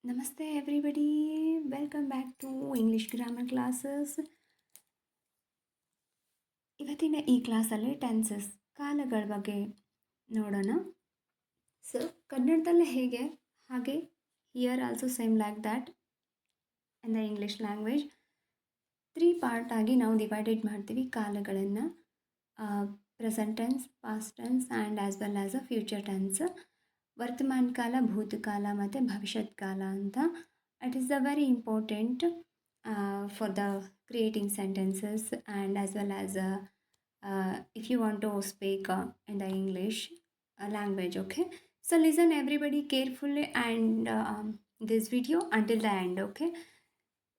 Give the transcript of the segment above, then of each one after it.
ನಮಸ್ತೆ everybody, welcome back to English grammar classes. ಇವತ್ತಿನ ಈ ಕ್ಲಾಸಲ್ಲಿ ಟೆನ್ಸಸ್ ಕಾಲಗಳ ಬಗ್ಗೆ ನೋಡೋಣ. ಸೊ ಕನ್ನಡದಲ್ಲೇ ಹೇಗೆ ಹಾಗೆ here also same like that in the English language 3 part ಆಗಿ ನಾವು ಡಿವೈಡೆಡ್ ಮಾಡ್ತೀವಿ ಕಾಲಗಳನ್ನು. Present tense, past tense and as well as a future tense. ವರ್ತಮಾನ ಕಾಲ, ಭೂತಕಾಲ ಮತ್ತು ಭವಿಷ್ಯತ್ ಕಾಲ ಅಂತ. It is a very important for the creating sentences and as well as if you want to speak in the English language. Okay, so listen everybody carefully and this video until the end. Okay,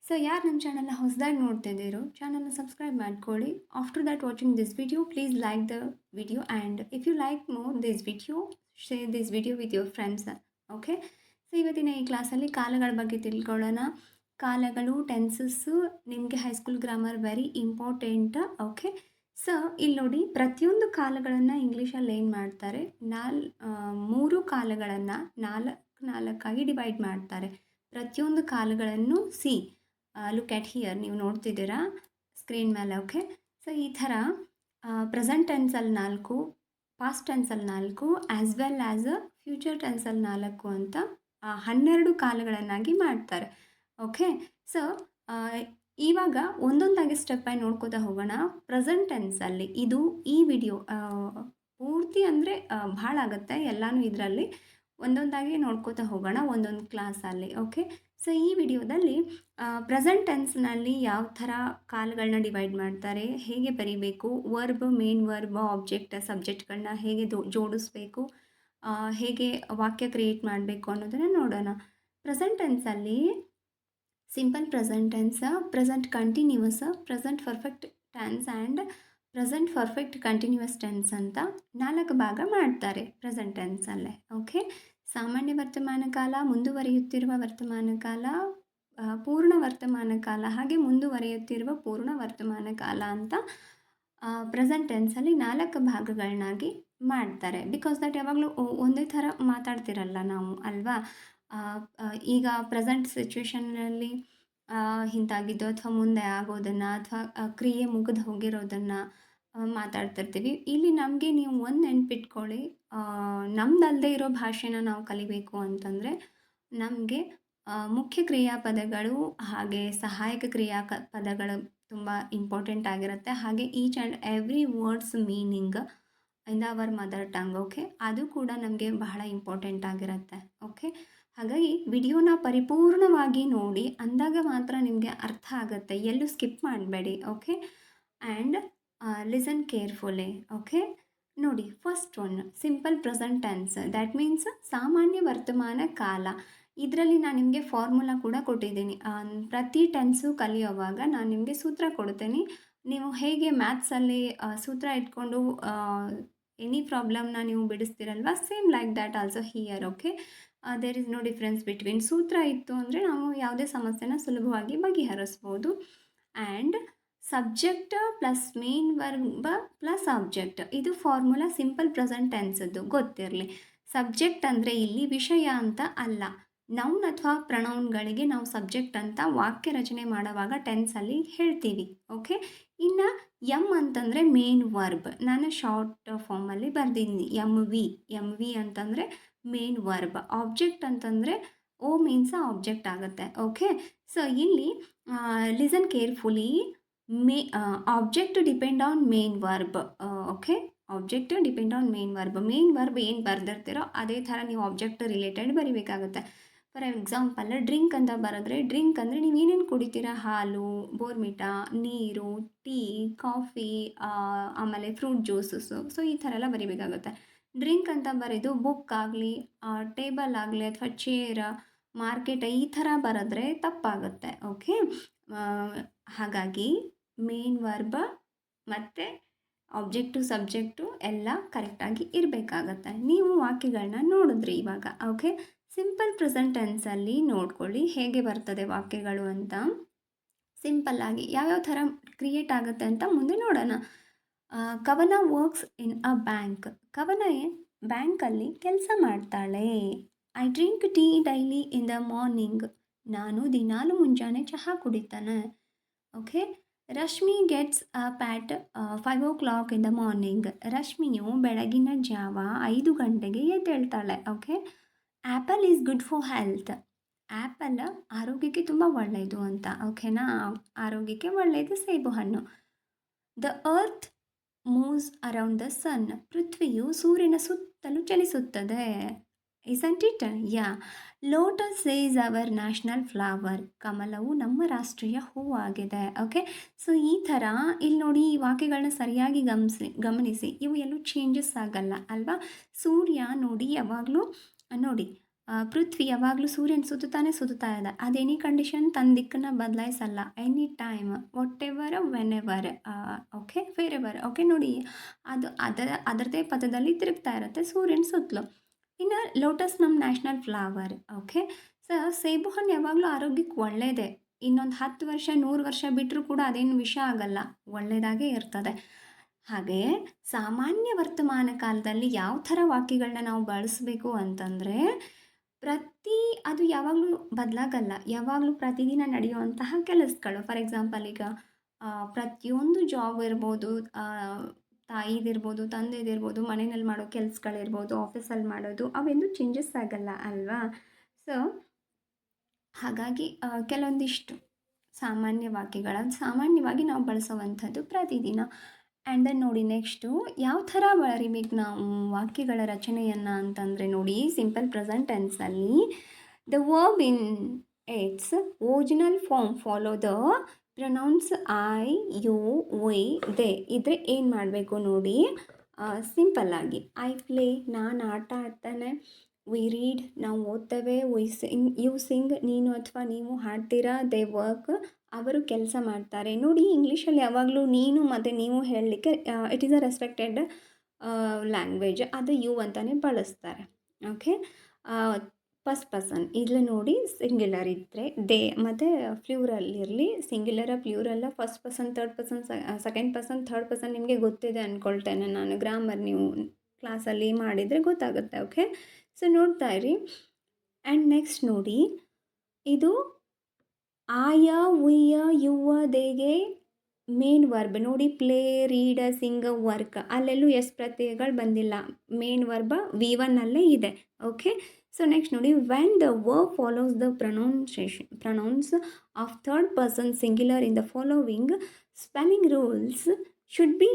so ಯಾರು ನಮ್ಮ ಚಾನಲ್ನ ಹೊಸದಾಗಿ ನೋಡ್ತಾ ಇದ್ದೀರೋ ಚಾನಲ್ನ subscribe ಮಾಡ್ಕೊಳ್ಳಿ. After that watching this video please like the video and if you like more this video share this video with your friends. Okay, so ಇವತ್ತಿನ ಈ ಕ್ಲಾಸಲ್ಲಿ ಕಾಲಗಳ ಬಗ್ಗೆ ತಿಳ್ಕೊಳ್ಳೋಣ. ಕಾಲಗಳು, ಟೆನ್ಸಸ್ಸು ನಿಮಗೆ high school grammar very important. Okay, so ಇಲ್ಲಿ ನೋಡಿ, ಪ್ರತಿಯೊಂದು ಕಾಲಗಳನ್ನು ಇಂಗ್ಲೀಷಲ್ಲಿ ಏನು ಮಾಡ್ತಾರೆ, 3 ಕಾಲಗಳನ್ನು ನಾಲ್ಕಾಗಿ ಡಿವೈಡ್ ಮಾಡ್ತಾರೆ. ಪ್ರತಿಯೊಂದು ಕಾಲಗಳನ್ನು ಲುಕ್ ಎಟ್ ಹಿಯರ್, ನೀವು ನೋಡ್ತಿದ್ದೀರಾ ಸ್ಕ್ರೀನ್ ಮೇಲೆ. ಓಕೆ, ಸೊ ಈ ಥರ ಪ್ರೆಸೆಂಟ್ ಟೆನ್ಸಲ್ಲಿ 4, ಪಾಸ್ಟ್ ಟೆನ್ಸಲ್ಲಿ 4 ಆ್ಯಸ್ ವೆಲ್ ಆ್ಯಸ್ ಫ್ಯೂಚರ್ ಟೆನ್ಸಲ್ಲಿ 4 ಅಂತ 12 ಕಾಲಗಳನ್ನಾಗಿ ಮಾಡ್ತಾರೆ. ಓಕೆ, ಸೊ ಇವಾಗ ಒಂದೊಂದಾಗಿ ಸ್ಟೆಪ್ ಬೈ ನೋಡ್ಕೋತಾ ಹೋಗೋಣ. ಪ್ರೆಸೆಂಟ್ ಟೆನ್ಸಲ್ಲಿ ಈ ವಿಡಿಯೋ ಪೂರ್ತಿ ಅಂದರೆ ಭಾಳ ಆಗುತ್ತೆ, ಎಲ್ಲನೂ ಇದರಲ್ಲಿ ಒಂದೊಂದಾಗಿ ನೋಡ್ಕೋತಾ ಹೋಗೋಣ ಒಂದೊಂದು ಕ್ಲಾಸಲ್ಲಿ. ಓಕೆ, ಸೊ ಈ ವಿಡಿಯೋದಲ್ಲಿ ಪ್ರೆಸೆಂಟ್ ಟೆನ್ಸ್ನಲ್ಲಿ ಯಾವ ಥರ ಕಾಲಗಳನ್ನ ಡಿವೈಡ್ ಮಾಡ್ತಾರೆ, ಹೇಗೆ ಬರೀಬೇಕು, ವರ್ಬ್, ಮೇನ್ ವರ್ಬ್, ಆಬ್ಜೆಕ್ಟ್, ಸಬ್ಜೆಕ್ಟ್ಗಳನ್ನ ಹೇಗೆ ಜೋಡಿಸ್ಬೇಕು, ಹೇಗೆ ವಾಕ್ಯ ಕ್ರಿಯೇಟ್ ಮಾಡಬೇಕು ಅನ್ನೋದನ್ನು ನೋಡೋಣ. ಪ್ರೆಸೆಂಟ್ ಟೆನ್ಸಲ್ಲಿ simple present tense, present continuous, present perfect tense and present perfect continuous tense ಅಂತ 4 ಭಾಗ ಮಾಡ್ತಾರೆ ಪ್ರೆಸೆಂಟ್ ಟೆನ್ಸಲ್ಲೇ. ಓಕೆ, ಸಾಮಾನ್ಯ ವರ್ತಮಾನ ಕಾಲ, ಮುಂದುವರಿಯುತ್ತಿರುವ ವರ್ತಮಾನ ಕಾಲ, ಪೂರ್ಣ ವರ್ತಮಾನ ಕಾಲ, ಹಾಗೆ ಮುಂದುವರಿಯುತ್ತಿರುವ ಪೂರ್ಣ ವರ್ತಮಾನ ಕಾಲ ಅಂತ ಪ್ರೆಸೆಂಟ್ ಟೆನ್ಸಲ್ಲಿ 4 ಭಾಗಗಳನ್ನಾಗಿ ಮಾಡ್ತಾರೆ. ಬಿಕಾಸ್ ದಟ್ ಯಾವಾಗಲೂ ಒಂದೇ ಥರ ಮಾತಾಡ್ತಿರಲ್ಲ ನಾವು ಅಲ್ವಾ. ಈಗ ಪ್ರೆಸೆಂಟ್ ಸಿಚುವೇಷನ್ನಲ್ಲಿ ಹಿಂತಾಗಿದ್ದು ಅಥವಾ ಮುಂದೆ ಆಗೋದನ್ನು ಅಥವಾ ಕ್ರಿಯೆ ಮುಗಿದು ಹೋಗಿರೋದನ್ನು ಮಾತಾಡ್ತಿರ್ತೀವಿ. ಇಲ್ಲಿ ನಮಗೆ ನೀವು ಒಂದು ನೆನ್ಪಿಟ್ಕೊಳ್ಳಿ, ನಮ್ಮದಲ್ಲದೆ ಇರೋ ಭಾಷೆನ ನಾವು ಕಲಿಬೇಕು ಅಂತಂದರೆ ನಮಗೆ ಮುಖ್ಯ ಕ್ರಿಯಾಪದಗಳು ಹಾಗೆ ಸಹಾಯಕ ಪದಗಳು ತುಂಬ ಇಂಪಾರ್ಟೆಂಟ್ ಆಗಿರುತ್ತೆ. ಹಾಗೆ each and every words meaning in our mother tongue. Okay, ಅದು ಕೂಡ ನಮಗೆ ಬಹಳ ಇಂಪಾರ್ಟೆಂಟ್ ಆಗಿರುತ್ತೆ. ಓಕೆ, ಹಾಗಾಗಿ ವಿಡಿಯೋನ ಪರಿಪೂರ್ಣವಾಗಿ ನೋಡಿ, ಅಂದಾಗ ಮಾತ್ರ ನಿಮಗೆ ಅರ್ಥ ಆಗುತ್ತೆ, ಎಲ್ಲೂ ಸ್ಕಿಪ್ ಮಾಡಬೇಡಿ. Okay, and listen carefully. Okay, ನೋಡಿ, first one simple present tense, that means ಸಾಮಾನ್ಯ ವರ್ತಮಾನ ಕಾಲ. ಇದರಲ್ಲಿ ನಾನು ನಿಮಗೆ ಫಾರ್ಮುಲಾ ಕೂಡ ಕೊಟ್ಟಿದ್ದೀನಿ. ಪ್ರತಿ ಟೆನ್ಸು ಕಲಿಯೋವಾಗ ನಾನು ನಿಮಗೆ ಸೂತ್ರ ಕೊಡ್ತೀನಿ. ನೀವು ಹೇಗೆ ಮ್ಯಾಥ್ಸಲ್ಲಿ ಸೂತ್ರ ಇಟ್ಕೊಂಡು ಎನಿ ಪ್ರಾಬ್ಲಮ್ನ ನೀವು ಬಿಡಿಸ್ತೀರಲ್ವ, same like that also here. Okay, there is no difference between. ಸೂತ್ರ ಇತ್ತು ಅಂದರೆ ನಾವು ಯಾವುದೇ ಸಮಸ್ಯೆನ ಸುಲಭವಾಗಿ ಬಗೆಹರಿಸ್ಬೋದು. And subject plus main verb plus object, ಇದು ಫಾರ್ಮುಲಾ ಸಿಂಪಲ್ ಪ್ರೆಸೆಂಟ್ ಟೆನ್ಸದ್ದು ಗೊತ್ತಿರಲಿ. ಸಬ್ಜೆಕ್ಟ್ ಅಂದರೆ ಇಲ್ಲಿ ವಿಷಯ ಅಂತ ಅಲ್ಲ, ನೌನ್ ಅಥವಾ ಪ್ರೊನೌನ್ಗಳಿಗೆ ನಾವು ಸಬ್ಜೆಕ್ಟ್ ಅಂತ ವಾಕ್ಯ ರಚನೆ ಮಾಡುವಾಗ ಟೆನ್ಸಲ್ಲಿ ಹೇಳ್ತೀವಿ. ಓಕೆ, ಇನ್ನು ಅಂತಂದರೆ ಮೇನ್ ವರ್ಬ್, ನಾನು ಶಾರ್ಟ್ ಫಾರ್ಮಲ್ಲಿ ಬರ್ದಿದ್ದೀನಿ ಎಮ್ ವಿ ಅಂತಂದರೆ ಮೇನ್ ವರ್ಬ್. ಆಬ್ಜೆಕ್ಟ್ ಅಂತಂದರೆ ಓ ಮೀನ್ಸ್ ಆಬ್ಜೆಕ್ಟ್ ಆಗುತ್ತೆ. ಓಕೆ, ಸೊ ಇಲ್ಲಿ listen carefully. Object depend on main verb. Okay, object depend on main verb. Main verb ಏನು ಬರ್ದಿರ್ತೀರೋ ಅದೇ ಥರ ನೀವು ಆಬ್ಜೆಕ್ಟ್ ರಿಲೇಟೆಡ್ ಬರಿಬೇಕಾಗುತ್ತೆ. ಫಾರ್ ಎಕ್ಸಾಂಪಲ್, ಡ್ರಿಂಕ್ ಅಂತ ಬರೆದ್ರೆ, ಡ್ರಿಂಕ್ ಅಂದರೆ ನೀವು ಏನೇನು ಕುಡಿತೀರಾ, ಹಾಲು, ಬೋರ್ಮಿಟಾ, ನೀರು, ಟೀ, ಕಾಫಿ, ಆಮೇಲೆ ಫ್ರೂಟ್ ಜ್ಯೂಸಸ್ಸು, ಸೊ ಈ ಥರ ಎಲ್ಲ ಬರಿಬೇಕಾಗುತ್ತೆ. ಡ್ರಿಂಕ್ ಅಂತ ಬರೆದು ಬುಕ್ ಆಗಲಿ, ಟೇಬಲ್ ಆಗಲಿ ಅಥವಾ ಚೇರ್, ಮಾರ್ಕೆಟ್ ಈ ಥರ ಬರೆದ್ರೆ ತಪ್ಪಾಗುತ್ತೆ. ಓಕೆ, ಹಾಗಾಗಿ ಮೇನ್ ವರ್ಬ ಮತ್ತು ಆಬ್ಜೆಕ್ಟು ಸಬ್ಜೆಕ್ಟು ಎಲ್ಲ ಕರೆಕ್ಟಾಗಿ ಇರಬೇಕಾಗತ್ತೆ. ನೀವು ವಾಕ್ಯಗಳನ್ನ ನೋಡಿದ್ರಿ ಇವಾಗ. ಓಕೆ, ಸಿಂಪಲ್ ಪ್ರೆಸೆಂಟ್ ಟೆನ್ಸಲ್ಲಿ ನೋಡ್ಕೊಳ್ಳಿ ಹೇಗೆ ಬರ್ತದೆ ವಾಕ್ಯಗಳು ಅಂತ. ಸಿಂಪಲ್ಲಾಗಿ ಯಾವ್ಯಾವ ಥರ ಕ್ರಿಯೇಟ್ ಆಗುತ್ತೆ ಅಂತ ಮುಂದೆ ನೋಡೋಣ. ಕವನ ವರ್ಕ್ಸ್ ಇನ್ ಅ ಬ್ಯಾಂಕ್. ಕವನ ಬ್ಯಾಂಕಲ್ಲಿ ಕೆಲಸ ಮಾಡ್ತಾಳೆ. I drink tea daily in the morning. ನಾನು ದಿನಾಲು ಮುಂಜಾನೆ ಚಹಾ ಕುಡಿತಾನೆ. Okay. Rashmi gets up at 5 o'clock in the morning. ರಶ್ಮಿಯು ಬೆಳಗಿನ ಜಾವ 5 ಗಂಟೆಗೆ ಎದ್ದೇಳ್ತಾಳೆ. Okay. Apple is good for health. Apple ಆರೋಗ್ಯಕ್ಕೆ ತುಂಬ ಒಳ್ಳೆಯದು ಅಂತ. ಓಕೆನಾ. ಆರೋಗ್ಯಕ್ಕೆ ಒಳ್ಳೆಯದು ಸೇಬು ಹಣ್ಣು. The earth moves around the sun. ಪೃಥ್ವಿಯು ಸೂರ್ಯನ ಸುತ್ತಲೂ ಚಲಿಸುತ್ತದೆ. Isn't it? Yeah. Lotus is our national flower. ಕಮಲವು ನಮ್ಮ ರಾಷ್ಟ್ರೀಯ ಹೂವಾಗಿದೆ. ಓಕೆ. ಸೊ ಈ ಥರ ಇಲ್ಲಿ ನೋಡಿ, ಈ ವಾಕ್ಯಗಳನ್ನ ಸರಿಯಾಗಿ ಗಮನಿಸಿ. ಇವು ಎಲ್ಲೂ ಚೇಂಜಸ್ ಆಗಲ್ಲ ಅಲ್ವಾ. ಸೂರ್ಯ ನೋಡಿ ಯಾವಾಗಲೂ ನೋಡಿ, ಪೃಥ್ವಿ ಯಾವಾಗಲೂ ಸೂರ್ಯನ ಸುತ್ತುತ್ತಾ ಇದೆ. ಅದು ಎನಿ ಕಂಡೀಷನ್ ತನ್ನ ದಿಕ್ಕನ್ನು ಬದಲಾಯಿಸಲ್ಲ. Any time, whatever, whenever, okay, wherever. Okay ನೋಡಿ, ಅದು ಅದರದೇ ಪಥದಲ್ಲಿ ತಿರುಗ್ತಾ ಇರುತ್ತೆ ಸೂರ್ಯನ ಸುತ್ತಲೂ. ಇನ್ನು ಲೋಟಸ್ ನಮ್ಮ ನ್ಯಾಷನಲ್ ಫ್ಲವರ್. ಓಕೆ. ಸೊ ಸೇಬು ಹಣ್ಣು ಯಾವಾಗಲೂ ಆರೋಗ್ಯಕ್ಕೆ ಒಳ್ಳೆಯದೇ. ಇನ್ನೊಂದು 10 ವರ್ಷ 100 ವರ್ಷ ಬಿಟ್ಟರೂ ಕೂಡ ಅದೇನು ವಿಷ ಆಗಲ್ಲ, ಒಳ್ಳೆಯದಾಗೇ ಇರ್ತದೆ. ಹಾಗೆ ಸಾಮಾನ್ಯ ವರ್ತಮಾನ ಕಾಲದಲ್ಲಿ ಯಾವ ಥರ ವಾಕ್ಯಗಳನ್ನ ನಾವು ಬಳಸಬೇಕು ಅಂತಂದರೆ, ಅದು ಯಾವಾಗಲೂ ಬದಲಾಗಲ್ಲ, ಯಾವಾಗಲೂ ಪ್ರತಿದಿನ ನಡೆಯುವಂತಹ ಕೆಲಸಗಳು. ಫಾರ್ ಎಕ್ಸಾಂಪಲ್, ಈಗ ಪ್ರತಿಯೊಂದು ಜಾಬ್ ಇರ್ಬೋದು, ತಾಯಿದಿರ್ಬೋದು, ತಂದೆದಿರ್ಬೋದು, ಮನೆಯಲ್ಲಿ ಮಾಡೋ ಕೆಲಸಗಳಿರ್ಬೋದು, ಆಫೀಸಲ್ಲಿ ಮಾಡೋದು, ಅವೆಂದೂ ಚೇಂಜಸ್ ಆಗಲ್ಲ ಅಲ್ವಾ. ಸೊ ಹಾಗಾಗಿ ಕೆಲವೊಂದಿಷ್ಟು ಸಾಮಾನ್ಯ ಸಾಮಾನ್ಯವಾಗಿ ನಾವು ಬಳಸುವಂಥದ್ದು ಪ್ರತಿದಿನ. ಆ್ಯಂಡ್ ದೆನ್ ನೋಡಿ, ನೆಕ್ಸ್ಟು ಯಾವ ಥರ ಬರಿಬೇಕು ನಾವು ವಾಕ್ಯಗಳ ರಚನೆಯನ್ನು ಅಂತಂದರೆ ನೋಡಿ, ಸಿಂಪಲ್ ಪ್ರೆಸೆಂಟ್ ಟೆನ್ಸಲ್ಲಿ the verb in its original form follow the pronouns I, you, we, they ಇದ್ರೆ ಏನು ಮಾಡಬೇಕು ನೋಡಿ. ಸಿಂಪಲ್ಲಾಗಿ ಐ ಪ್ಲೇ, ನಾನು ಆಟ ಆಡ್ತಾನೆ. ವಿ ರೀಡ್, ನಾವು ಓದ್ತೇವೆ. ವಿ ಸಿಂಗ್, ಯು ಸಿಂಗ್, ನೀನು ಅಥವಾ ನೀವು ಹಾಡ್ತೀರಾ. ದೇ ವರ್ಕ್, ಅವರು ಕೆಲಸ ಮಾಡ್ತಾರೆ. ನೋಡಿ, ಇಂಗ್ಲೀಷಲ್ಲಿ ಯಾವಾಗಲೂ ನೀನು ಮತ್ತು ನೀವು ಹೇಳಲಿಕ್ಕೆ it is a respected language, ಅದು ಯು ಅಂತಲೇ ಬಳಸ್ತಾರೆ. ಓಕೆ. ಫಸ್ಟ್ ಪರ್ಸನ್ ಇಲ್ಲಿ ನೋಡಿ, ಸಿಂಗ್ಯುಲರ್ ಇದ್ದರೆ ದೇ, ಮತ್ತು ಪ್ಲ್ಯೂರಲ್ ಇರಲಿ, ಸಿಂಗ್ಯುಲರ ಪ್ಲ್ಯೂರಲ್ಲ, first person third person second person third person ನಿಮಗೆ ಗೊತ್ತಿದೆ ಅಂದ್ಕೊಳ್ತೇನೆ ನಾನು. ಗ್ರಾಮರ್ ನೀವು ಕ್ಲಾಸಲ್ಲಿ ಮಾಡಿದರೆ ಗೊತ್ತಾಗುತ್ತೆ. ಓಕೆ. ಸೊ ನೋಡ್ತಾ ಇರಿ. ಆ್ಯಂಡ್ ನೆಕ್ಸ್ಟ್ ನೋಡಿ, ಇದು ಆಯ, ಉಯ್ಯ, ಯುವ, ದೇಗೆ ಮೇನ್ ವರ್ಬ್ ನೋಡಿ. ಪ್ಲೇ, ರೀಡ್, ಸಿಂಗ್, ವರ್ಕ್, ಅಲ್ಲೆಲ್ಲೂ ಎಸ್ ಪ್ರತ್ಯಯಗಳು ಬಂದಿಲ್ಲ. ಮೇನ್ ವರ್ಬ್ V1 ಇದೆ. ಓಕೆ. ಸೊ ನೆಕ್ಸ್ಟ್ ನೋಡಿ, when the verb follows the pronouns of third person singular in the following spelling rules should be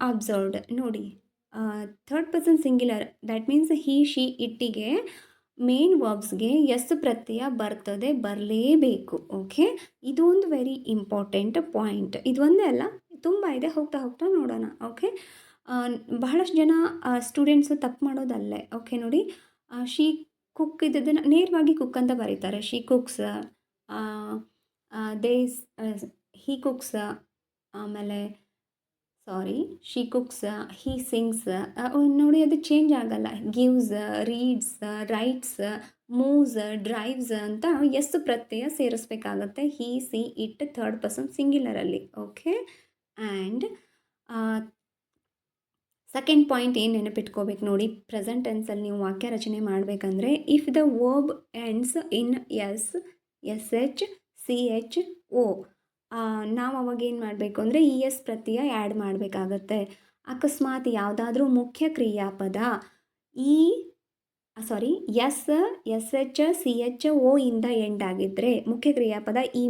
observed. ನೋಡಿ, third person singular, that means he, she, ಇಟ್ಟಿಗೆ main ವರ್ಬ್ಸ್ಗೆ S ಪ್ರತ್ಯಯ ಬರಲೇಬೇಕು. Okay. ಇದು ಒಂದು very important point. ಇದು ಒಂದೇ ಅಲ್ಲ, ತುಂಬ ಇದೆ, ಹೋಗ್ತಾ ನೋಡೋಣ. ಓಕೆ. ಬಹಳಷ್ಟು ಜನ ಸ್ಟೂಡೆಂಟ್ಸು ತಪ್ಪು ಮಾಡೋದಲ್ಲೇ. ಓಕೆ ನೋಡಿ, ಶಿ ಕುಕ್ ಇದ್ದದನ್ನು ನೇರವಾಗಿ ಕುಕ್ ಅಂತ ಬರೀತಾರೆ. ಶಿ ಕುಕ್ಸ್, ಹಿ ಕುಕ್ಸ್, ಆಮೇಲೆ ಶಿ ಕುಕ್ಸ್, ಹಿ ಸಿಂಗ್ಸ್. ನೋಡಿ, ಅದು ಚೇಂಜ್ ಆಗಲ್ಲ. Gives, reads, writes, moves, drives ಅಂತ ಎಸ್ ಪ್ರತ್ಯಯ ಸೇರಿಸ್ಬೇಕಾಗತ್ತೆ. He, she, it third person ಸಿಂಗ್ಯುಲರಲ್ಲಿ. ಓಕೆ. ಆ್ಯಂಡ್ ಸೆಕೆಂಡ್ ಪಾಯಿಂಟ್ ಏನು ನೆನಪಿಟ್ಕೋಬೇಕು ನೋಡಿ, ಪ್ರೆಸೆಂಟ್ ಟೆನ್ಸಲ್ಲಿ ನೀವು ವಾಕ್ಯ ರಚನೆ ಮಾಡಬೇಕಂದ್ರೆ, if the verb ends in S, S H, C H, O, ನಾವು ಅವಾಗ ಏನು ಮಾಡಬೇಕು ಅಂದರೆ ಇ ಎಸ್ ಪ್ರತ್ಯಯ ಆ್ಯಡ್ ಮಾಡಬೇಕಾಗತ್ತೆ. ಅಕಸ್ಮಾತ್ ಯಾವುದಾದ್ರೂ ಮುಖ್ಯ ಕ್ರಿಯಾಪದ S, S H, C H, O ಇಂದ ಎಂಡ್ ಆಗಿದ್ದರೆ, ಮುಖ್ಯ ಕ್ರಿಯಾಪದ ಈ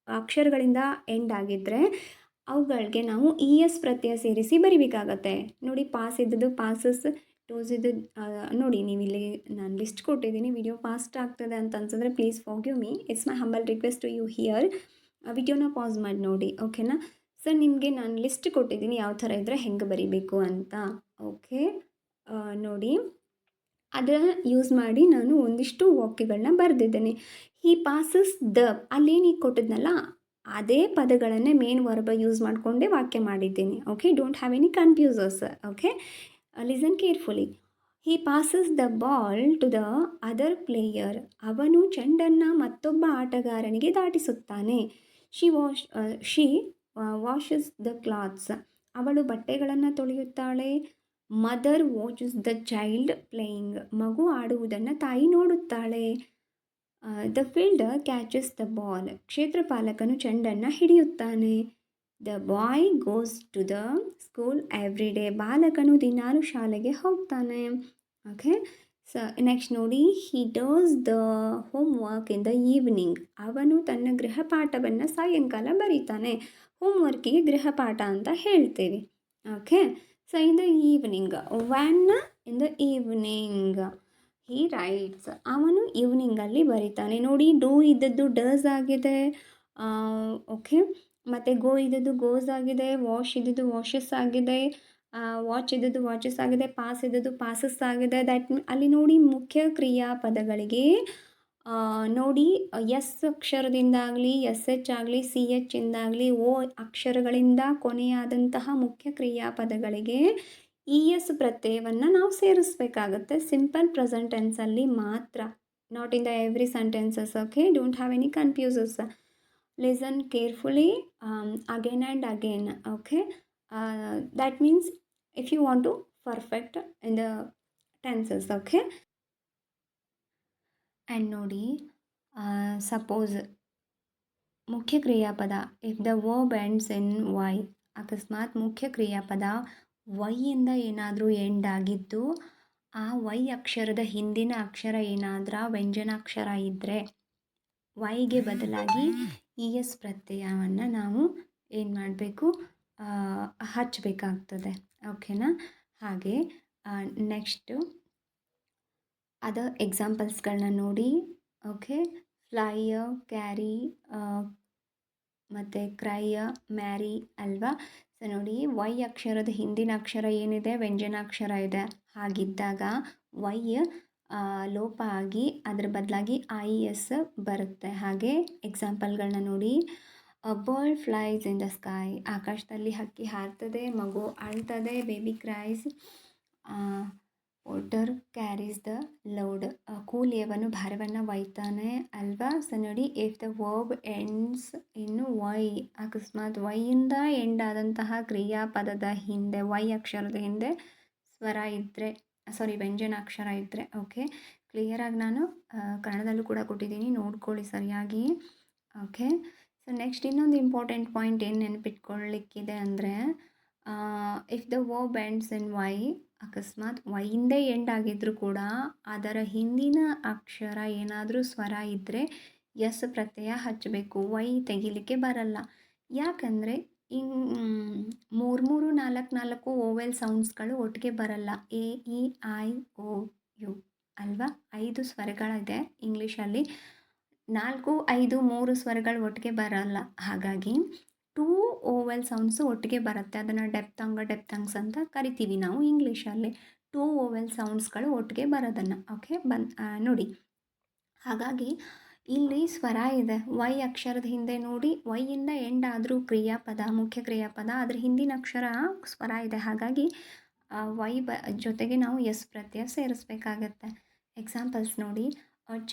ಅಕ್ಷರಗಳಿಂದ ಎಂಡ್ ಆಗಿದ್ದರೆ ಅವುಗಳಿಗೆ ನಾವು ಇ ಎಸ್ ಪ್ರತ್ಯಯ ಸೇರಿಸಿ ಬರಿಬೇಕಾಗತ್ತೆ. ನೋಡಿ, ಪಾಸ್ ಇದ್ದದ್ದು ಪಾಸಸ್, ಟೋಸ್ ಇದ್ದದ್ದು ನೋಡಿ, ನೀವು ಇಲ್ಲಿ ನಾನು ಲಿಸ್ಟ್ ಕೊಟ್ಟಿದ್ದೀನಿ. ವಿಡಿಯೋ ಫಾಸ್ಟ್ ಆಗ್ತದೆ ಅಂತ ಅನ್ಸಿದ್ರೆ please forgive me. It's my humble request to you here. ವಿಡಿಯೋನ ಪಾಸ್ ಮಾಡಿ ನೋಡಿ. ಓಕೆನಾ. ಸರ್, ನಿಮಗೆ ನಾನು ಲಿಸ್ಟ್ ಕೊಟ್ಟಿದ್ದೀನಿ ಯಾವ ಥರ ಇದ್ದರೆ ಹೆಂಗೆ ಬರಿಬೇಕು ಅಂತ. ಓಕೆ. ನೋಡಿ, ಅದನ್ನು ಯೂಸ್ ಮಾಡಿ ನಾನು ಒಂದಿಷ್ಟು ವಾಕ್ಯಗಳನ್ನ ಬರೆದಿದ್ದೇನೆ. ಹಿ ಪಾಸಸ್ ದ, ಅಲ್ಲೇನು ಈಗ ಕೊಟ್ಟಿದ್ನಲ್ಲ ಅದೇ ಪದಗಳನ್ನೇ ಮೇನ್ ವರ್ಬ ಯೂಸ್ ಮಾಡಿಕೊಂಡೇ ವಾಕ್ಯ ಮಾಡಿದ್ದೀನಿ. Okay. Don't have any confuses. Okay. Listen carefully. He passes the ball to the other player. ಅವನು ಚೆಂಡನ್ನು ಮತ್ತೊಬ್ಬ ಆಟಗಾರನಿಗೆ ದಾಟಿಸುತ್ತಾನೆ. She washes the clothes. ಅವಳು ಬಟ್ಟೆಗಳನ್ನು ತೊಳೆಯುತ್ತಾಳೆ. Mother watches the child playing. ಮಗು ಆಡುವುದನ್ನು ತಾಯಿ ನೋಡುತ್ತಾಳೆ. The fielder catches the ball. ಕ್ಷೇತ್ರಪಾಲಕನು ಚೆಂಡನ್ನು ಹಿಡಿಯುತ್ತಾನೆ. The boy goes to the school every day. ಬಾಲಕನು ದಿನಾಲು ಶಾಲೆಗೆ ಹೋಗ್ತಾನೆ. ಓಕೆ, ನೆಕ್ಸ್ಟ್ ನೋಡಿ, he does the home work in the evening. ಅವನು ತನ್ನ ಗೃಹಪಾಠವನ್ನು ಸಾಯಂಕಾಲ ಬರೀತಾನೆ. ಹೋಮ್ ವರ್ಕಿಗೆ ಗೃಹಪಾಠ ಅಂತ ಹೇಳ್ತೀವಿ. Okay, so in the evening, van in the evening he rights. ಅವನು ಈವ್ನಿಂಗಲ್ಲಿ ಬರೀತಾನೆ. ನೋಡಿ, ಡೂ ಇದ್ದದ್ದು ಡಸ್ ಆಗಿದೆ. ಓಕೆ, ಮತ್ತು ಗೋ ಇದ್ದದ್ದು ಗೋಸ್ ಆಗಿದೆ. ವಾಶ್ ಇದ್ದದ್ದು ವಾಷಸ್ ಆಗಿದೆ. ವಾಚ್ ಇದ್ದದ್ದು ವಾಚಸ್ ಆಗಿದೆ. ಪಾಸ್ ಇದ್ದದ್ದು ಪಾಸಸ್ ಆಗಿದೆ. ಅಲ್ಲಿ ನೋಡಿ, ಮುಖ್ಯ ಕ್ರಿಯಾಪದಗಳಿಗೆ ನೋಡಿ, ಎಸ್ ಅಕ್ಷರದಿಂದಾಗಲಿ, ಎಸ್ ಎಚ್ ಆಗಲಿ, ಸಿ ಎಚ್ ಇಂದಾಗಲಿ, ಓ ಅಕ್ಷರಗಳಿಂದ ಕೊನೆಯಾದಂತಹ ಮುಖ್ಯ ಕ್ರಿಯಾಪದಗಳಿಗೆ ಇ ಎಸ್ ಪ್ರತ್ಯಯವನ್ನು ನಾವು ಸೇರಿಸ್ಬೇಕಾಗುತ್ತೆ. ಸಿಂಪಲ್ ಪ್ರೆಸೆಂಟ್ ಟೆನ್ಸಲ್ಲಿ ಮಾತ್ರ, not in the every sentences. Okay, don't have any confuses. Listen carefully again and again. Okay, that means if you want to perfect in the tenses. Okay, and ನೋಡಿ, suppose ಮುಖ್ಯ ಕ್ರಿಯಾಪದ if the verb ends in y. ಅಕಸ್ಮಾತ್ ಮುಖ್ಯ ಕ್ರಿಯಾಪದ ವೈಯಿಂದ ಏನಾದರೂ end ಆಗಿದ್ದು, ಆ Y ಅಕ್ಷರದ ಹಿಂದಿನ ಅಕ್ಷರ ಏನಾದರೂ ವ್ಯಂಜನಾಕ್ಷರ ಇದ್ದರೆ ವೈಗೆ ಬದಲಾಗಿ ಇ ಎಸ್ ಪ್ರತ್ಯಯವನ್ನು ನಾವು ಏನು ಮಾಡಬೇಕು, ಹಚ್ಚಬೇಕಾಗ್ತದೆ. ಓಕೆನಾ? ಹಾಗೆ ನೆಕ್ಸ್ಟು ಅದರ್ ಎಕ್ಸಾಂಪಲ್ಸ್ಗಳನ್ನ ನೋಡಿ. ಓಕೆ, ಫ್ಲೈಯ, ಕ್ಯಾರಿ ಮತ್ತು ಕ್ರೈಯ, ಮ್ಯಾರಿ ಅಲ್ವಾ? ಸೊ ನೋಡಿ, ವೈ ಅಕ್ಷರದ ಹಿಂದಿನ ಅಕ್ಷರ ಏನಿದೆ, ವ್ಯಂಜನಾಕ್ಷರ ಇದೆ. ಹಾಗಿದ್ದಾಗ ವೈ ಲೋಪ ಆಗಿ ಅದರ ಬದಲಾಗಿ ಐ ಎಸ್ ಬರುತ್ತೆ. ಹಾಗೆ ಎಕ್ಸಾಂಪಲ್ಗಳನ್ನ ನೋಡಿ. A bird flies in the sky. ಆಕಾಶದಲ್ಲಿ ಹಕ್ಕಿ ಹಾರ್ತದೆ. ಮಗು ಅಳ್ತದೆ. Baby cries. Water carries the load. ಕೂಲಿಯವನು ಭಾರವನ್ನು ಒಯ್ತಾನೆ ಅಲ್ವಾ? ಸೊ ನೋಡಿ, if the verb ends in Y. ಅಕಸ್ಮಾತ್ ವೈಯಿಂದ ಎಂಡ್ ಆದಂತಹ ಕ್ರಿಯಾಪದದ ಹಿಂದೆ, ವೈ ಅಕ್ಷರದ ಹಿಂದೆ ಸ್ವರ ಇದ್ದರೆ, ವ್ಯಂಜನಾಕ್ಷರ ಇದ್ದರೆ. ಓಕೆ, ಕ್ಲಿಯರಾಗಿ ನಾನು ಕನ್ನಡದಲ್ಲೂ ಕೂಡ ಕೊಟ್ಟಿದ್ದೀನಿ, ನೋಡ್ಕೊಳ್ಳಿ ಸರಿಯಾಗಿ. ಓಕೆ, ಸೊ ನೆಕ್ಸ್ಟ್ ಇನ್ನೊಂದು ಇಂಪಾರ್ಟೆಂಟ್ ಪಾಯಿಂಟ್ ಏನು ನೆನಪಿಟ್ಕೊಳ್ಳಿಕ್ಕಿದೆ ಅಂದರೆ, if the verb ends in Y. ಅಕಸ್ಮಾತ್ ವೈಯಿಂದೇ ಎಂಡ್ ಆಗಿದ್ದರೂ ಕೂಡ ಅದರ ಹಿಂದಿನ ಅಕ್ಷರ ಏನಾದರೂ ಸ್ವರ ಇದ್ದರೆ ಎಸ್ ಪ್ರತ್ಯಯ ಹಚ್ಚಬೇಕು. ವೈ ತೆಗಿಲಿಕ್ಕೆ ಬರಲ್ಲ. ಯಾಕಂದರೆ ಮೂರು ನಾಲ್ಕು ಓವೆಲ್ ಸೌಂಡ್ಸ್ಗಳು ಒಟ್ಟಿಗೆ ಬರಲ್ಲ. A, E, I, O, U ಅಲ್ವಾ? 5 ಸ್ವರಗಳಿದೆ ಇಂಗ್ಲೀಷಲ್ಲಿ. 4, 5, 3 ಸ್ವರಗಳು ಒಟ್ಟಿಗೆ ಬರಲ್ಲ. ಹಾಗಾಗಿ 2 ಓವೆಲ್ ಸೌಂಡ್ಸು ಒಟ್ಟಿಗೆ ಬರುತ್ತೆ. ಅದನ್ನು ಡೆಪ್ತಂಗ್ಸ್ ಅಂತ ಕರಿತೀವಿ ನಾವು ಇಂಗ್ಲೀಷಲ್ಲಿ. 2 ಓವೆಲ್ ಸೌಂಡ್ಸ್ಗಳು ಒಟ್ಟಿಗೆ ಬರೋದನ್ನು. ಓಕೆ, ನೋಡಿ, ಹಾಗಾಗಿ ಇಲ್ಲಿ ಸ್ವರ ಇದೆ. ವೈ ಅಕ್ಷರದ ಹಿಂದೆ ನೋಡಿ, ವೈಯಿಂದ ಎಂಡ್ ಆದರೂ ಕ್ರಿಯಾಪದ, ಮುಖ್ಯ ಕ್ರಿಯಾಪದ, ಅದ್ರ ಹಿಂದಿನ ಅಕ್ಷರ ಸ್ವರ ಇದೆ. ಹಾಗಾಗಿ ವೈ ಜೊತೆಗೆ ನಾವು ಎಸ್ ಪ್ರತ್ಯಯ ಸೇರಿಸ್ಬೇಕಾಗತ್ತೆ. ಎಕ್ಸಾಂಪಲ್ಸ್ ನೋಡಿ.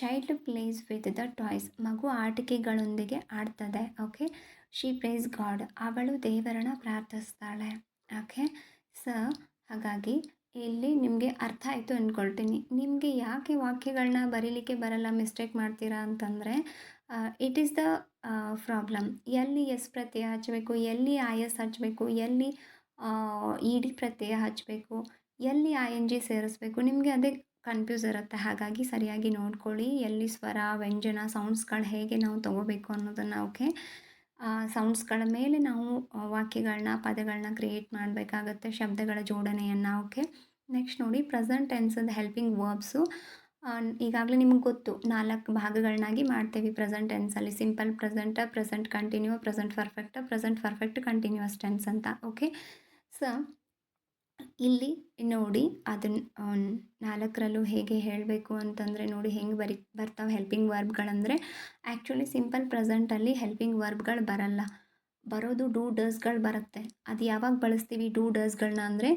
Child plays with the toys. ಮಗು ಆಟಿಕೆಗಳೊಂದಿಗೆ ಆಡ್ತದೆ. Okay, she prays god. ಅವಳು ದೇವರನ್ನ ಪ್ರಾರ್ಥಿಸ್ತಾಳೆ. ಓಕೆ, ಹಾಗಾಗಿ ಇಲ್ಲಿ ನಿಮಗೆ ಅರ್ಥ ಆಯಿತು ಅಂದ್ಕೊಳ್ತೀನಿ. ನಿಮಗೆ ಯಾಕೆ ವಾಕ್ಯಗಳನ್ನ ಬರೀಲಿಕ್ಕೆ ಬರಲ್ಲ, ಮಿಸ್ಟೇಕ್ ಮಾಡ್ತೀರಾ ಅಂತಂದರೆ, ಇಟ್ ಈಸ್ ದ ಪ್ರಾಬ್ಲಮ್. ಎಲ್ಲಿ ಎಸ್ ಪ್ರತ್ಯಯ ಹಚ್ಚಬೇಕು, ಎಲ್ಲಿ ಐ ಎಸ್ ಹಚ್ಚಬೇಕು, ಎಲ್ಲಿ ಇ ಡಿ ಪ್ರತ್ಯಯ ಹಚ್ಚಬೇಕು, ಎಲ್ಲಿ ಐ ಎನ್ ಜಿ ಸೇರಿಸ್ಬೇಕು, ನಿಮಗೆ ಅದೇ ಕನ್ಫ್ಯೂಸ್ ಇರುತ್ತೆ. ಹಾಗಾಗಿ ಸರಿಯಾಗಿ ನೋಡ್ಕೊಳ್ಳಿ, ಎಲ್ಲಿ ಸ್ವರ, ವ್ಯಂಜನ, ಸೌಂಡ್ಸ್ಗಳು ಹೇಗೆ ನಾವು ತೊಗೋಬೇಕು ಅನ್ನೋದನ್ನು. ಓಕೆ, ಸೌಂಡ್ಸ್ಗಳ ಮೇಲೆ ನಾವು ವಾಕ್ಯಗಳನ್ನ, ಪದಗಳನ್ನ ಕ್ರಿಯೇಟ್ ಮಾಡಬೇಕಾಗತ್ತೆ, ಶಬ್ದಗಳ ಜೋಡಣೆಯನ್ನು. ಓಕೆ, ನೆಕ್ಸ್ಟ್ ನೋಡಿ, ಪ್ರೆಸೆಂಟ್ ಟೆನ್ಸದ ಹೆಲ್ಪಿಂಗ್ ವರ್ಬ್ಸು. ಈಗಾಗಲೇ ನಿಮಗೆ ಗೊತ್ತು, 4 ಭಾಗಗಳನ್ನಾಗಿ ಮಾಡ್ತೀವಿ ಪ್ರೆಸೆಂಟ್ ಟೆನ್ಸಲ್ಲಿ. Simple present, present continue, present perfect continuous tense ಅಂತ. ಓಕೆ, ಸೊ ಇಲ್ಲಿ ನೋಡಿ, ಅದನ್ನು 4ರಲ್ಲೂ ಹೇಗೆ ಹೇಳಬೇಕು ಅಂತಂದರೆ ನೋಡಿ, ಹೆಂಗೆ ಬರ್ತಾವೆ ಹೆಲ್ಪಿಂಗ್ ವರ್ಬ್ಗಳಂದರೆ, ಆ್ಯಕ್ಚುಲಿ ಸಿಂಪಲ್ ಪ್ರೆಸೆಂಟಲ್ಲಿ ಹೆಲ್ಪಿಂಗ್ ವರ್ಬ್ಗಳು ಬರಲ್ಲ. ಬರೋದು ಡೂ ಡಸ್ಗಳು ಬರುತ್ತೆ. ಅದು ಯಾವಾಗ ಬಳಸ್ತೀವಿ ಡೂ ಡಸ್ಗಳನ್ನ ಅಂದರೆ,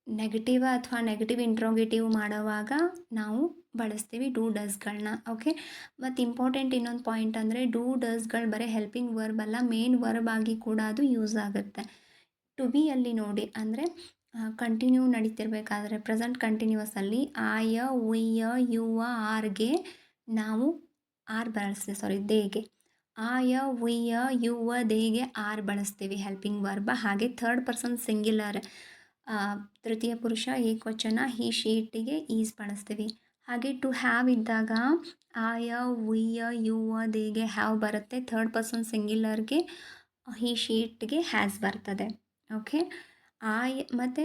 ನೆಗೆಟಿವ್ ಅಥವಾ ನೆಗೆಟಿವ್ ಇಂಟ್ರೋಗೇಟಿವ್ ಮಾಡೋವಾಗ ನಾವು ಬಳಸ್ತೀವಿ ಡೂ ಡಸ್ಗಳನ್ನ. ಓಕೆ, ಮತ್ತು ಇಂಪಾರ್ಟೆಂಟ್ ಇನ್ನೊಂದು ಪಾಯಿಂಟ್ ಅಂದರೆ, ಡೂ ಡಸ್ಗಳು ಬರೀ ಹೆಲ್ಪಿಂಗ್ ವರ್ಬ್ ಅಲ್ಲ, ಮೇನ್ ವರ್ಬ್ ಆಗಿ ಕೂಡ ಅದು ಯೂಸ್ ಆಗುತ್ತೆ. ಟು ಬಿಯಲ್ಲಿ ನೋಡಿ, ಅಂದರೆ ಕಂಟಿನ್ಯೂ ನಡೀತಿರ್ಬೇಕಾದ್ರೆ ಪ್ರೆಸೆಂಟ್ ಕಂಟಿನ್ಯೂವಸಲ್ಲಿ ಆಯ ಉಯ್ಯ ಯುವ ಆರ್ಗೆ ನಾವು ಆರ್ ಬಳಸ್ತೀವಿ, ಸಾರಿ ದೇಗೆ. ಆಯ ಉಯ್ಯ ಯುವ ದೇಗೆ ಆರ್ ಬಳಸ್ತೀವಿ ಹೆಲ್ಪಿಂಗ್ ವರ್ಬ್. ಹಾಗೆ ಥರ್ಡ್ ಪರ್ಸನ್ ಸಿಂಗ್ಯುಲರ್ ತೃತೀಯ ಪುರುಷ ಏಕವಚನ ಹಿ ಶಿ ಇಟ್ಟಿಗೆ ಈಸ್ ಬಳಸ್ತೀವಿ. ಹಾಗೆ ಟು ಹ್ಯಾವ್ ಇದ್ದಾಗ ಆಯ ಉಯ್ಯ ಯುವ ದೇಗೆ ಹ್ಯಾವ್ ಬರುತ್ತೆ. ಥರ್ಡ್ ಪರ್ಸನ್ ಸಿಂಗ್ಯುಲರ್ಗೆ ಹಿ ಶಿ ಇಟ್ಗೆ ಹ್ಯಾಸ್ ಬರ್ತದೆ. ಓಕೆ, ಆಯ್ ಮತ್ತು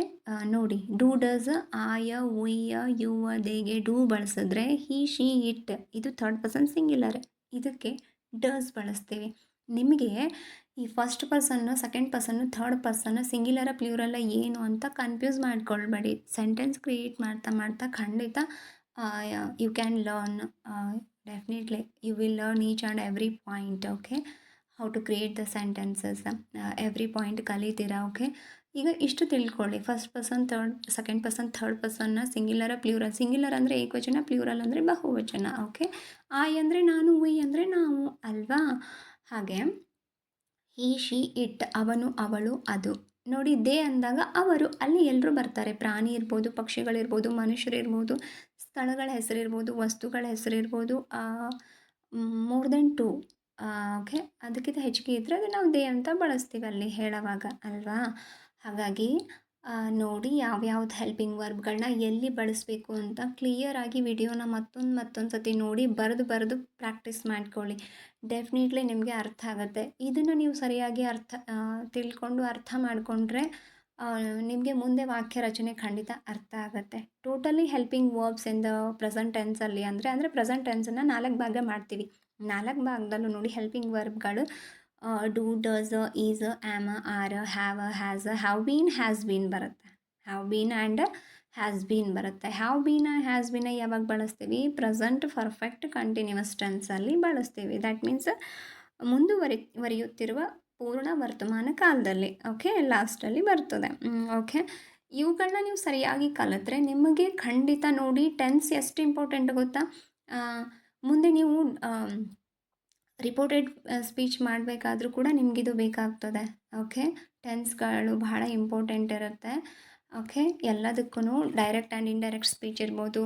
ನೋಡಿ ಡೂ ಡಸ್ ಆಯ ಉಯ್ಯ ಯುವ ದೇಗೆ ಡೂ ಬಳಸಿದ್ರೆ ಹಿ ಶಿ ಇಟ್ ಇದು ಥರ್ಡ್ ಪರ್ಸನ್ ಸಿಂಗ್ಯುಲರ್, ಇದಕ್ಕೆ ಡಸ್ ಬಳಸ್ತೀವಿ. ನಿಮಗೆ ಈ ಫಸ್ಟ್ ಪರ್ಸನ್ನು ಸೆಕೆಂಡ್ ಪರ್ಸನ್ನು ಥರ್ಡ್ ಪರ್ಸನ್ನು ಸಿಂಗ್ಯುಲರ ಪ್ಲ್ಯೂರಲ್ಲ ಏನು ಅಂತ ಕನ್ಫ್ಯೂಸ್ ಮಾಡ್ಕೊಳ್ಬೇಡಿ. ಸೆಂಟೆನ್ಸ್ ಕ್ರಿಯೇಟ್ ಮಾಡ್ತಾ ಮಾಡ್ತಾ ಖಂಡಿತ you can learn, definitely you will learn each and every point. Okay, how to create the sentences, every point ಕಲಿತೀರಾ. ಓಕೆ, ಈಗ ಇಷ್ಟು ತಿಳ್ಕೊಳ್ಳಿ. First person second person third ಪರ್ಸನ್ನ ಸಿಂಗ್ಯುಲರ ಪ್ಲ್ಯೂರಲ್. ಸಿಂಗ್ಯುಲರ್ ಅಂದರೆ ಏಕವಚನ, ಪ್ಲ್ಯೂರಲ್ ಅಂದರೆ ಬಹುವಚನ. ಓಕೆ, ಆಯ್ ಅಂದರೆ ನಾನು, ಉಯ್ ಅಂದರೆ ನಾವು ಅಲ್ವಾ. ಹಾಗೆ ಹಿ ಶಿ ಇಟ್ ಅವನು ಅವಳು ಅದು. ನೋಡಿ ದೇ ಅಂದಾಗ ಅವರು, ಅಲ್ಲಿ ಎಲ್ಲರೂ ಬರ್ತಾರೆ. ಪ್ರಾಣಿ ಇರ್ಬೋದು, ಪಕ್ಷಿಗಳಿರ್ಬೋದು, ಮನುಷ್ಯರಿರ್ಬೋದು, ಸ್ಥಳಗಳ ಹೆಸರಿರ್ಬೋದು, ವಸ್ತುಗಳ ಹೆಸರಿರ್ಬೋದು, ಮೋರ್ ದೆನ್ ಟು. ಓಕೆ, ಅದಕ್ಕಿಂತ ಹೆಚ್ಚಿಗೆ ಇದ್ದರೆ ಅದು ನಾವು ದೇ ಅಂತ ಬಳಸ್ತೀವಿ ಅಲ್ಲಿ ಹೇಳೋವಾಗ ಅಲ್ವಾ. ಹಾಗಾಗಿ ನೋಡಿ ಯಾವ್ಯಾವ್ದು ಹೆಲ್ಪಿಂಗ್ ವರ್ಬ್ಗಳನ್ನ ಎಲ್ಲಿ ಬಳಸಬೇಕು ಅಂತ ಕ್ಲಿಯರಾಗಿ ವಿಡಿಯೋನ ಮತ್ತೊಂದು ಸತಿ ನೋಡಿ ಬರೆದು ಪ್ರಾಕ್ಟೀಸ್ ಮಾಡ್ಕೊಳ್ಳಿ. ಡೆಫಿನೆಟ್ಲಿ ನಿಮಗೆ ಅರ್ಥ ಆಗುತ್ತೆ. ಇದನ್ನು ನೀವು ಸರಿಯಾಗಿ ತಿಳ್ಕೊಂಡು ಅರ್ಥ ಮಾಡಿಕೊಂಡ್ರೆ ನಿಮಗೆ ಮುಂದೆ ವಾಕ್ಯ ರಚನೆ ಖಂಡಿತ ಅರ್ಥ ಆಗುತ್ತೆ. Totally helping verbs in the present ಟೆನ್ಸಲ್ಲಿ ಅಂದರೆ ಪ್ರೆಸೆಂಟ್ ಟೆನ್ಸನ್ನು 4 ಭಾಗ ಮಾಡ್ತೀವಿ. 4 ಭಾಗದಲ್ಲೂ ನೋಡಿ ಹೆಲ್ಪಿಂಗ್ ವರ್ಬ್ಗಳು do, does, is, am, are, have, has, have been, has been ಬರುತ್ತೆ. Have been and has been ಬರುತ್ತೆ. ಹ್ಯಾವ್ ಬೀನ್ ಹ್ಯಾಸ್ ಬೀನ್ ಯಾವಾಗ ಬಳಸ್ತೀವಿ? ಪ್ರೆಸೆಂಟ್ ಪರ್ಫೆಕ್ಟ್ ಕಂಟಿನ್ಯೂಸ್ ಟೆನ್ಸಲ್ಲಿ ಬಳಸ್ತೀವಿ. ದ್ಯಾಟ್ ಮೀನ್ಸ್ ಮುಂದುವರಿಯುತ್ತಿರುವ ಪೂರ್ಣ ವರ್ತಮಾನ ಕಾಲದಲ್ಲಿ. ಓಕೆ, ಲಾಸ್ಟಲ್ಲಿ ಬರ್ತದೆ. ಓಕೆ, ಇವುಗಳನ್ನ ನೀವು ಸರಿಯಾಗಿ ಕಲಿತ್ರೆ ನಿಮಗೆ ಖಂಡಿತ ನೋಡಿ ಟೆನ್ಸ್ ಎಷ್ಟು ಇಂಪಾರ್ಟೆಂಟ್ ಗೊತ್ತಾ. ಮುಂದೆ ನೀವು ರಿಪೋರ್ಟೆಡ್ ಸ್ಪೀಚ್ ಮಾಡಬೇಕಾದ್ರೂ ಕೂಡ ನಿಮಗಿದು ಬೇಕಾಗ್ತದೆ. ಓಕೆ, ಟೆನ್ಸ್ಗಳು ಬಹಳ ಇಂಪಾರ್ಟೆಂಟ್ ಇರುತ್ತೆ. ಓಕೆ, ಎಲ್ಲದಕ್ಕೂ ಡೈರೆಕ್ಟ್ ಆ್ಯಂಡ್ ಇಂಡೈರೆಕ್ಟ್ ಸ್ಪೀಚ್ ಇರ್ಬೋದು,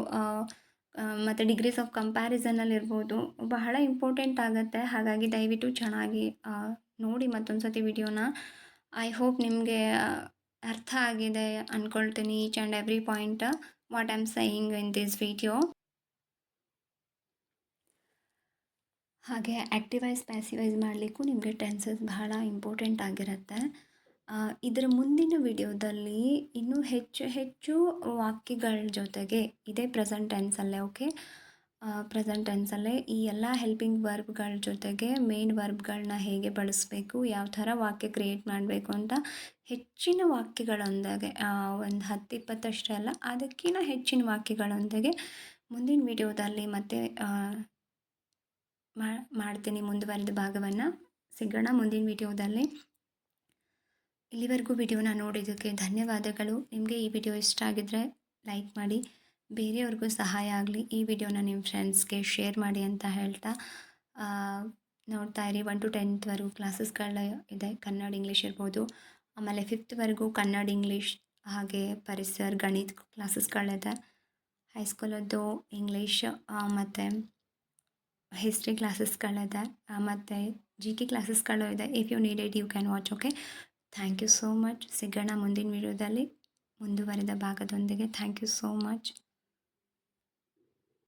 ಮತ್ತು ಡಿಗ್ರೀಸ್ ಆಫ್ ಕಂಪ್ಯಾರಿಸನಲ್ಲಿರ್ಬೋದು, ಬಹಳ ಇಂಪಾರ್ಟೆಂಟ್ ಆಗುತ್ತೆ. ಹಾಗಾಗಿ ದಯವಿಟ್ಟು ಚೆನ್ನಾಗಿ ನೋಡಿ ಮತ್ತೊಂದು ಸತಿ ವಿಡಿಯೋನ. ಐ ಹೋಪ್ ನಿಮಗೆ ಅರ್ಥ ಆಗಿದೆ ಅಂದ್ಕೊಳ್ತೀನಿ each and every point what I am saying in this video. ಹಾಗೆ ಆ್ಯಕ್ಟಿವೈಸ್ ಪ್ಯಾಸಿವೈಸ್ ಮಾಡಲಿಕ್ಕೂ ನಿಮಗೆ ಟೆನ್ಸಸ್ ಬಹಳ ಇಂಪಾರ್ಟೆಂಟ್ ಆಗಿರುತ್ತೆ. ಇದರ ಮುಂದಿನ ವಿಡಿಯೋದಲ್ಲಿ ಇನ್ನೂ ಹೆಚ್ಚು ವಾಕ್ಯಗಳ ಜೊತೆಗೆ ಇದೇ ಪ್ರೆಸೆಂಟ್ ಟೆನ್ಸಲ್ಲೇ. ಓಕೆ, ಪ್ರೆಸೆಂಟ್ ಟೆನ್ಸಲ್ಲೇ ಈ ಎಲ್ಲ ಹೆಲ್ಪಿಂಗ್ ವರ್ಬ್ಗಳ ಜೊತೆಗೆ ಮೇನ್ ವರ್ಬ್ಗಳನ್ನ ಹೇಗೆ ಬಳಸಬೇಕು, ಯಾವ ಥರ ವಾಕ್ಯ ಕ್ರಿಯೇಟ್ ಮಾಡಬೇಕು ಅಂತ ಹೆಚ್ಚಿನ ವಾಕ್ಯಗಳೊಂದಿಗೆ, ಒಂದು 10-20 ಅಷ್ಟೇ ಅಲ್ಲ, ಅದಕ್ಕಿಂತ ಹೆಚ್ಚಿನ ವಾಕ್ಯಗಳೊಂದಿಗೆ ಮುಂದಿನ ವಿಡಿಯೋದಲ್ಲಿ ಮತ್ತೆ ಮಾಡ್ತೀನಿ. ಮುಂದುವರೆದ ಭಾಗವನ್ನು ಸಿಗೋಣ ಮುಂದಿನ ವಿಡಿಯೋದಲ್ಲಿ. ಇಲ್ಲಿವರೆಗೂ ವಿಡಿಯೋನ ನೋಡಿದ್ದಕ್ಕೆ ಧನ್ಯವಾದಗಳು. ನಿಮಗೆ ಈ ವಿಡಿಯೋ ಇಷ್ಟ ಆಗಿದ್ದರೆ ಲೈಕ್ ಮಾಡಿ, ಬೇರೆಯವ್ರಿಗೂ ಸಹಾಯ ಆಗಲಿ ಈ ವಿಡಿಯೋನ ನಿಮ್ಮ ಫ್ರೆಂಡ್ಸ್ಗೆ ಶೇರ್ ಮಾಡಿ ಅಂತ ಹೇಳ್ತಾ, ನೋಡ್ತಾ ಇರಿ. 1 to 10th ಕ್ಲಾಸಸ್ಗಳ ಇದೆ. ಕನ್ನಡ ಇಂಗ್ಲೀಷ್ ಇರ್ಬೋದು, ಆಮೇಲೆ 5th ಕನ್ನಡ ಇಂಗ್ಲೀಷ್, ಹಾಗೆ ಪರಿಸರ ಗಣಿತ ಕ್ಲಾಸಸ್ಗಳಿದೆ. ಹೈಸ್ಕೂಲದ್ದು ಇಂಗ್ಲೀಷ್ ಮತ್ತು ಹಿಸ್ಟ್ರಿ ಕ್ಲಾಸಸ್ಗಳಿದೆ, ಮತ್ತು GK ಕ್ಲಾಸಸ್ಗಳು ಇದೆ. If you need it you can watch. Okay, thank you so much. ಸಿಗೋಣ ಮುಂದಿನ ವಿಡಿಯೋದಲ್ಲಿ ಮುಂದುವರೆದ ಭಾಗದೊಂದಿಗೆ. Thank you so much.